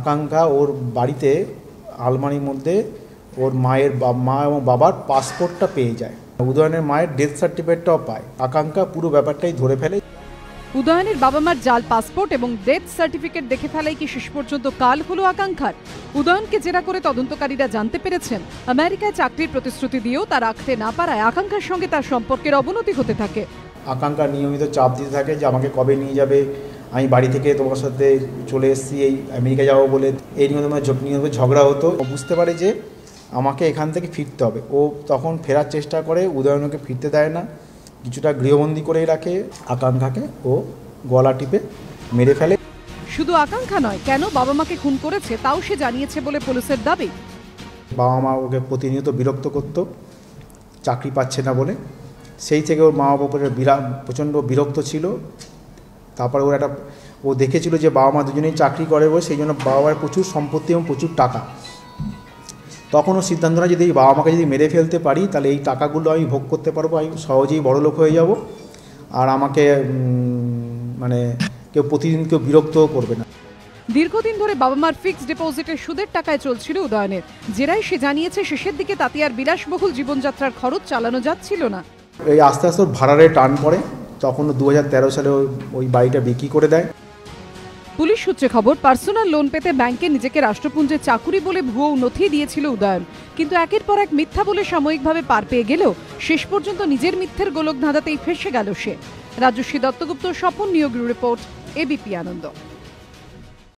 আকাঙ্ক্ষা ওর বাড়িতে আলমারির মধ্যে ওর মায়ের মা এবং বাবার পাসপোর্টটা পেয়ে যায়, উদয়নের মায়ের ডেথ সার্টিফিকেটটাও পায়। আকাঙ্ক্ষা পুরো ব্যাপারটাই ধরে ফেলে। উদয়নের বাবা মার জাল পাসপোর্ট এবং ডেথ সার্টিফিকেট দেখে ফেলাই কি শেষ পর্যন্ত কাল হলো আকাঙ্ক্ষার? উদয়নকে জেরা করে তদন্তকারীরা জানতে পেরেছেন আমেরিকায় চাকরির প্রতিশ্রুতি দিয়েও তা রাখতে না পারায় আকাঙ্ক্ষার সঙ্গে তার সম্পর্কের অবনতি হতে থাকে। আকাঙ্ক্ষা নিয়মিত চাপ দিতে থাকে যে আমাকে কবে নিয়ে যাবে, আমি বাড়ি থেকে তোমার সাথে চলে এসেছি এই আমেরিকা যাবো বলে। এই নিয়মিত ঝগড়া হতো। বুঝতে পারে যে আমাকে এখান থেকে ফিরতে হবে। ও তখন ফেরার চেষ্টা করে, উদয়নকে ফিরতে দেয় না, কিছুটা গৃহবন্দী করেই রাখে। আকাঙ্ক্ষাকে ও গলা টিপে মেরে ফেলে। শুধু আকাঙ্ক্ষা নয়, কেন বাবা মাকে খুন করেছে তাও সে জানিয়েছে বলে পুলিশের দাবি। বাবা মা ওকে প্রতিনিয়ত বিরক্ত করত চাকরি পাচ্ছে না বলে। সেই থেকে ওর মা বাবার উপরে প্রচণ্ড বিরক্ত ছিল। তারপরে ও দেখেছিল যে বাবা মা দুজনেই চাকরি করে বলে, সেই জন্য বাবা মার প্রচুর সম্পত্তি এবং প্রচুর টাকা। তখন ও সিদ্ধান্ত নেয় যদি বাবা মাকে যদি মেরে ফেলতে পারি তাহলে এই টাকাগুলো আমি ভোগ করতে পারবো, আমি সহজেই বড়লোক হয়ে যাব, আর আমাকে প্রতিদিন কেউ বিরক্তও করবে না। দীর্ঘদিন ধরে বাবা মার ফিক্সড ডিপোজিটের সুদের টাকায় চলছিল উদয়নের। জেরায় সে জানিয়েছে শেষের দিকে তাতে আর বিলাসবহুল জীবনযাত্রার খরচ চালানো যাচ্ছিল না। এই আস্তে আস্তে ওর ভাড়ারে টান পড়ে, তখন 2013 সালে ওই বাড়িটা বিক্রি করে দেয়। পুলিশ সূত্রে খবর, পার্সোনাল লোন পেতে ব্যাংকে নিজেকে রাষ্ট্রপুঞ্জে চাকুরি বলে ভুয়ো নথি দিয়েছিল উদয়ন। কিন্তু একের পর এক মিথ্যা বলে সাময়িকভাবে পার পেয়ে গেলেও শেষ পর্যন্ত নিজের মিথ্যের গোলক ধাঁধাতেই ফেঁসে গেল সে। রাজস্বী দত্তগুপ্ত, স্বপন নিয়োগ রিপোর্ট, এবিপি আনন্দ।